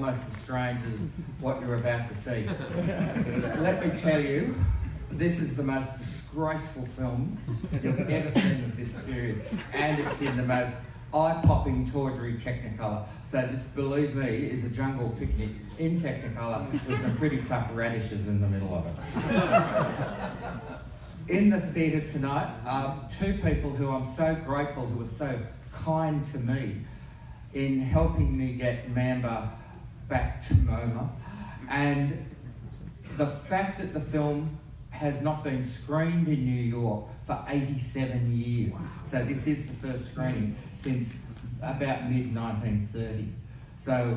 almost as strange as what you're about to see. Let me tell you, this is the most disgraceful film you've ever seen of this period, and it's in the most eye-popping tawdry Technicolor. So this, believe me, is a jungle picnic in Technicolor with some pretty tough radishes in the middle of it. In the theatre tonight are two people who I'm so grateful, who were so kind to me in helping me get Mamba back to MoMA. And the fact that the film has not been screened in New York for 87 years. So this is the first screening since about mid-1930. So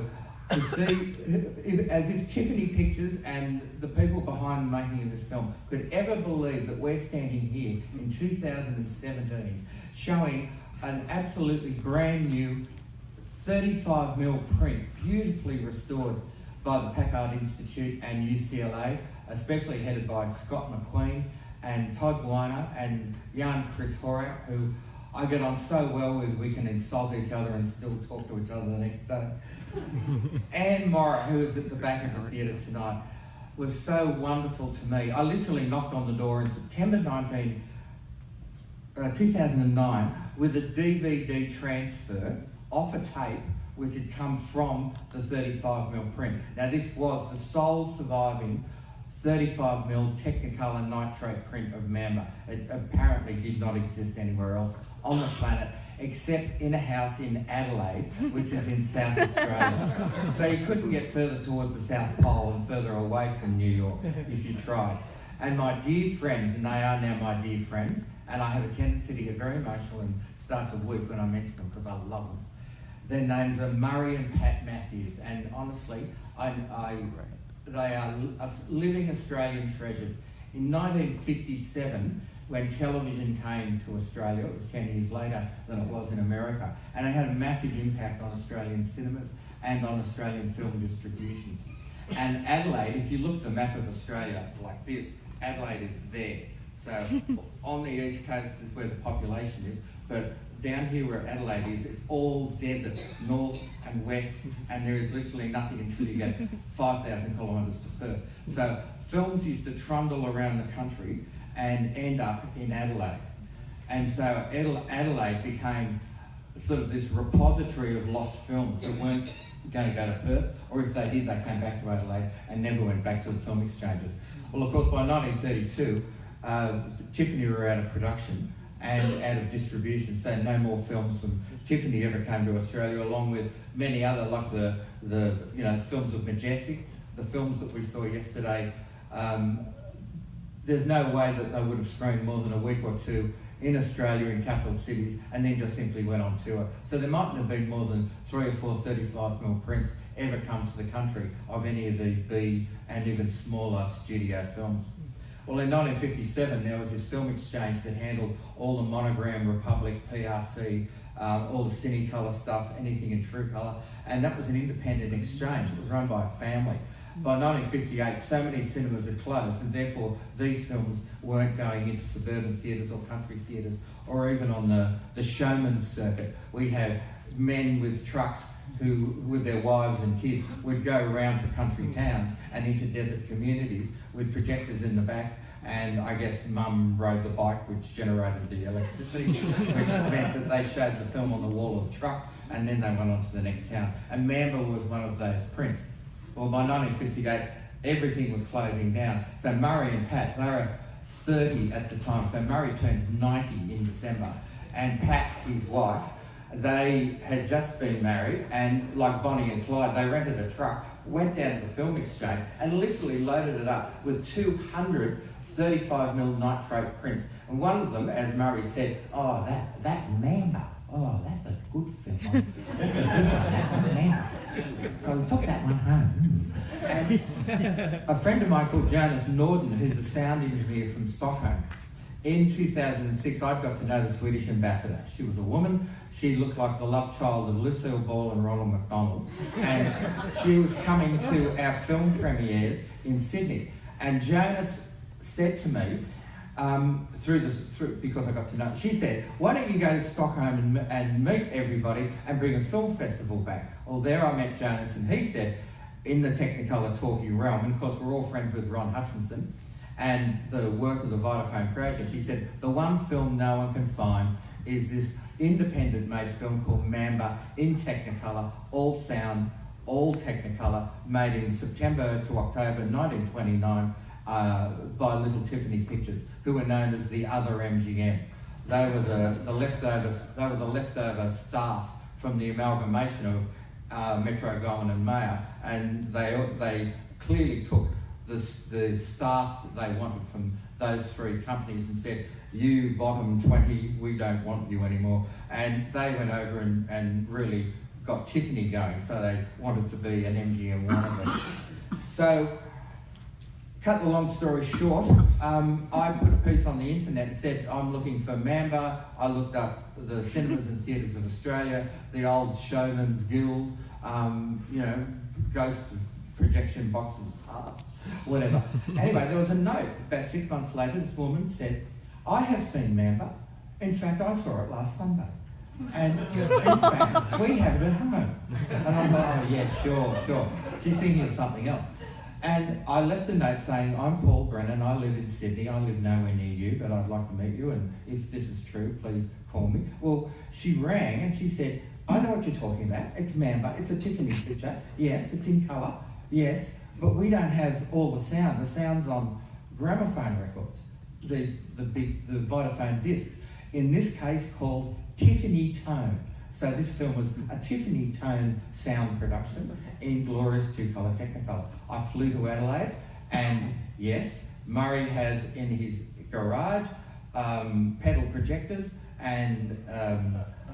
to see, as if Tiffany Pictures and the people behind the making of this film could ever believe that we're standing here in 2017 showing an absolutely brand new 35mm print, beautifully restored by the Packard Institute and UCLA, especially headed by Scott McQueen and Todd Weiner and young Chris Horak, who I get on so well with, we can insult each other and still talk to each other the next day. Anne Morritt, who is at the back of the theatre tonight, was so wonderful to me. I literally knocked on the door in September 2009 with a DVD transfer off a tape which had come from the 35mm print. Now this was the sole surviving 35mm Technicolor nitrate print of Mamba. It apparently did not exist anywhere else on the planet except in a house in Adelaide, which is in South Australia. So you couldn't get further towards the South Pole and further away from New York if you tried. And my dear friends, and they are now my dear friends, and I have a tendency to get very emotional and start to weep when I mention them because I love them. Their names are Murray and Pat Matthews, and honestly, they are living Australian treasures. In 1957, when television came to Australia, it was 10 years later than it was in America, and it had a massive impact on Australian cinemas and on Australian film distribution. And Adelaide, if you look at the map of Australia like this, Adelaide is there. So on the east coast is where the population is, but down here where Adelaide is, it's all desert, north and west, and there is literally nothing until you get 5,000 kilometres to Perth. So films used to trundle around the country and end up in Adelaide. And so Adelaide became sort of this repository of lost films that weren't going to go to Perth, or if they did, they came back to Adelaide and never went back to the film exchanges. Well, of course, by 1932, Tiffany were out of production and out of distribution, so no more films from Tiffany ever came to Australia, along with many other, like the films of Majestic, the films that we saw yesterday. There's no way that they would have screened more than a week or two in Australia in capital cities and then just simply went on tour. So there mightn't have been more than 3 or 4 35mm prints ever come to the country of any of these B and even smaller studio films. Well, in 1957, there was this film exchange that handled all the Monogram, Republic, PRC, all the Cinecolor stuff, anything in True Colour, and that was an independent exchange. It was run by a family. By 1958, so many cinemas had closed, and therefore these films weren't going into suburban theatres or country theatres, or even on the showman's circuit. We had men with trucks who, with their wives and kids, would go around to country towns and into desert communities with projectors in the back, and I guess Mum rode the bike which generated the electricity, which meant that they showed the film on the wall of the truck, and then they went on to the next town. And Mamba was one of those prints. Well, by 1958, everything was closing down. So Murray and Pat, they were 30 at the time, so Murray turns 90 in December, and Pat, his wife, they had just been married, and like Bonnie and Clyde, they rented a truck, went down to the film exchange and literally loaded it up with 200 35mm nitrate prints. And one of them, as Murray said, oh, that Mamba, oh, that's a good film. That's a good one, that one, Mamba. So we took that one home. And a friend of mine called Jonas Norden, who's a sound engineer from Stockholm, in 2006, I got to know the Swedish ambassador. She was a woman. She looked like the love child of Lucille Ball and Ronald McDonald. And she was coming to our film premieres in Sydney. And Jonas said to me, because I got to know, she said, why don't you go to Stockholm and meet everybody and bring a film festival back? Well, there I met Jonas, and he said, in the Technicolor talkie realm, and of course we're all friends with Ron Hutchinson and the work of the Vodafone project, he said, the one film no one can find is this independent made film called Mamba in Technicolor, all sound, all Technicolor, made in September to October 1929 by Little Tiffany Pictures, who were known as the other MGM. They were the leftover staff from the amalgamation of Metro-Goldwyn and Mayer, and they clearly took the staff that they wanted from those three companies and said, you bottom 20, we don't want you anymore. And they went over and really got Tiffany going, so they wanted to be an MGM one of them. So, cut the long story short, I put a piece on the internet and said, I'm looking for Mamba. I looked up the Cinemas and Theatres of Australia, the old Showman's Guild, ghost of projection boxes past, whatever. Anyway, there was a note about 6 months later. This woman said, I have seen Mamba. In fact, I saw it last Sunday. And in fact, we have it at home. And I'm like, oh yeah, sure. She's thinking of something else. And I left a note saying, I'm Paul Brennan, I live in Sydney, I live nowhere near you, but I'd like to meet you, and if this is true, please call me. Well, she rang and she said, I know what you're talking about, it's Mamba, it's a Tiffany picture, yes, it's in colour, yes, but we don't have all the sound's on gramophone records, there's the Vodafone disc, in this case called Tiffany Tone. So this film was a Tiffany Tone sound production in glorious two-colour Technicolor. I flew to Adelaide, and yes, Murray has in his garage pedal projectors and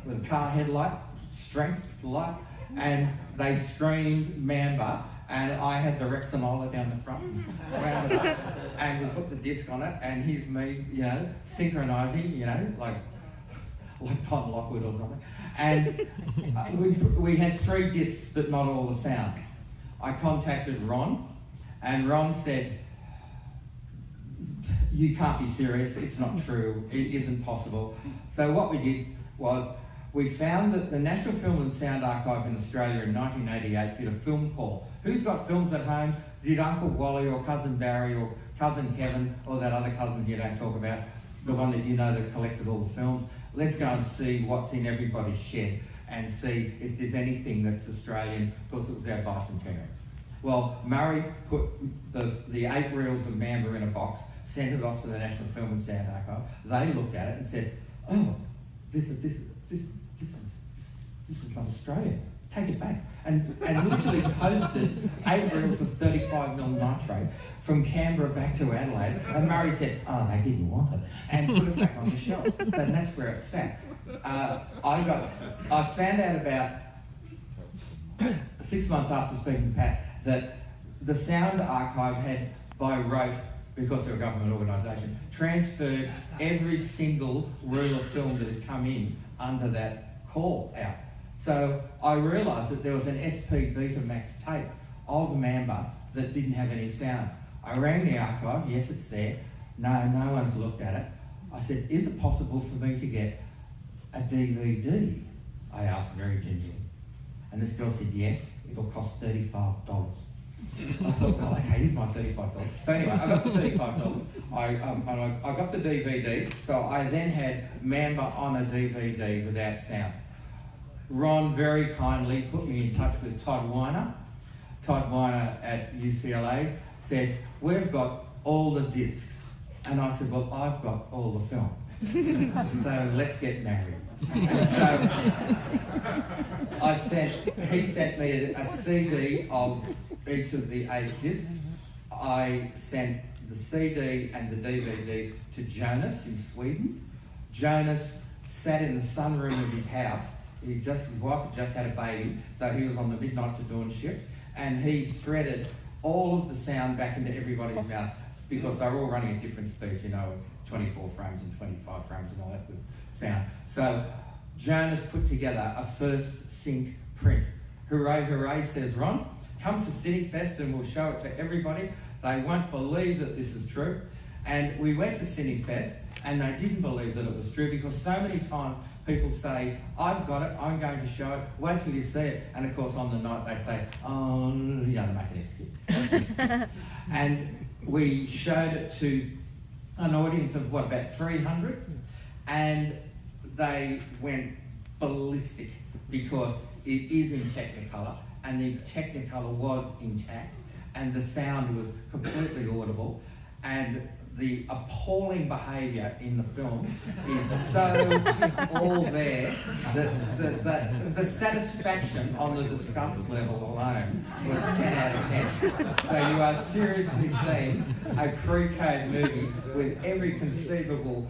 with a car headlight, strength light, and they screened Mamba, and I had the Rexanola down the front, wound it up, and we put the disc on it, and here's me, synchronising, like Tom Lockwood or something. And we had 3 discs, but not all the sound. I contacted Ron, and Ron said, you can't be serious, it's not true, it isn't possible. So what we did was, we found that the National Film and Sound Archive in Australia in 1988 did a film call. Who's got films at home? Did Uncle Wally or Cousin Barry or Cousin Kevin or that other cousin you don't talk about, the one that you know that collected all the films? Let's go and see what's in everybody's shed and see if there's anything that's Australian, because it was our bicentenary. Well, Murray put the 8 reels of Mamba in a box, sent it off to the National Film and Sound Archive. They looked at it and said, oh, this is not Australian. Take it back. And literally posted 8 reels of 35mm nitrate from Canberra back to Adelaide, and Murray said, oh, they didn't want it, and put it back on the shelf. So that's where it sat. I found out about 6 months after speaking to Pat that the Sound Archive had, by rote, because they're a government organisation, transferred every single reel of film that had come in under that call out. So I realised that there was an SP Betamax tape of Mamba that didn't have any sound. I rang the archive, yes, it's there. No one's looked at it. I said, is it possible for me to get a DVD? I asked very gingerly. And this girl said, yes, it'll cost $35. I thought, well, okay, here's my $35. So anyway, I got the $35. I got the DVD, so I then had Mamba on a DVD without sound. Ron very kindly put me in touch with Todd Weiner. Todd Weiner at UCLA said, we've got all the discs. And I said, well, I've got all the film. So let's get married. And so he sent me a CD of each of the 8 discs. I sent the CD and the DVD to Jonas in Sweden. Jonas sat in the sunroom of his house. His wife had just had a baby, so he was on the midnight to dawn shift, and he threaded all of the sound back into everybody's mouth, because they were all running at different speeds, 24 frames and 25 frames and all that with sound. So Jonas put together a first sync print. Hooray, hooray, says Ron. Come to Cinefest and we'll show it to everybody. They won't believe that this is true. And we went to Cinefest and they didn't believe that it was true, because so many times people say, I've got it, I'm going to show it, wait till you see it. And of course on the night they say, oh, they make excuse. That's an excuse. And we showed it to an audience of what, about 300, and they went ballistic because it is in Technicolor, and the Technicolor was intact, and the sound was completely audible, and the appalling behaviour in the film is so all there that the satisfaction on the disgust level alone was 10 out of 10. So you are seriously seeing a pre-code movie with every conceivable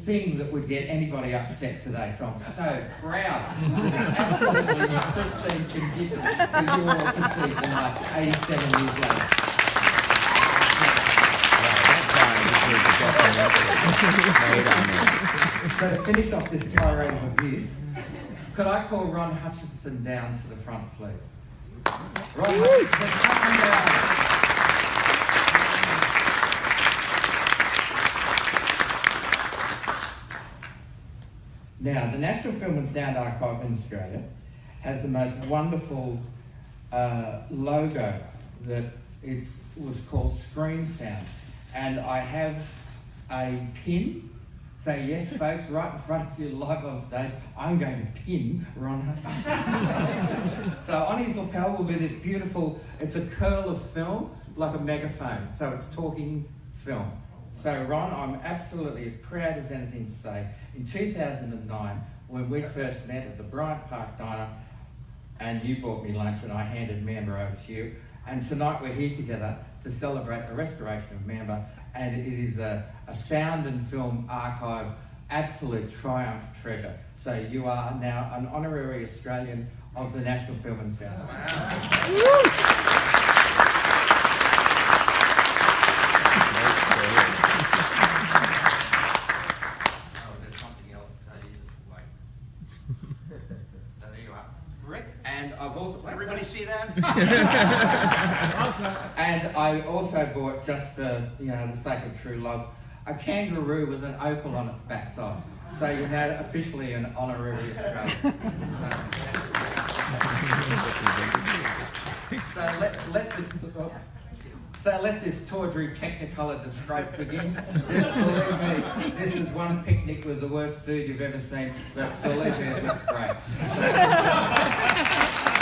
thing that would get anybody upset today. So I'm so proud that it's absolutely in pristine condition for you all to see tonight, 87 years later. So to finish off this tirade of abuse, could I call Ron Hutchinson down to the front, please? Ron Hutchinson, come down. Now, the National Film and Sound Archive in Australia has the most wonderful logo that was called Screen Sound. And I have a pin. Say yes, folks, right in front of you, live on stage. I'm going to pin Ron Hutchinson. So on his lapel will be this beautiful, it's a curl of film, like a megaphone. So it's talking film. So Ron, I'm absolutely as proud as anything to say. In 2009, when we first met at the Bryant Park Diner, and you bought me lunch and I handed Mamba over to you, and tonight we're here together to celebrate the restoration of Mamba, and it is a sound and film archive absolute triumph treasure. So you are now an honorary Australian of the National Film and Sound. Wow. And I've also... Everybody see that? And I also bought, just for the sake of true love, a kangaroo with an opal on its backside. So you're now officially an honorary Australian. So let this tawdry Technicolor disgrace begin. Believe me, this is one picnic with the worst food you've ever seen, but believe me, it looks great. So,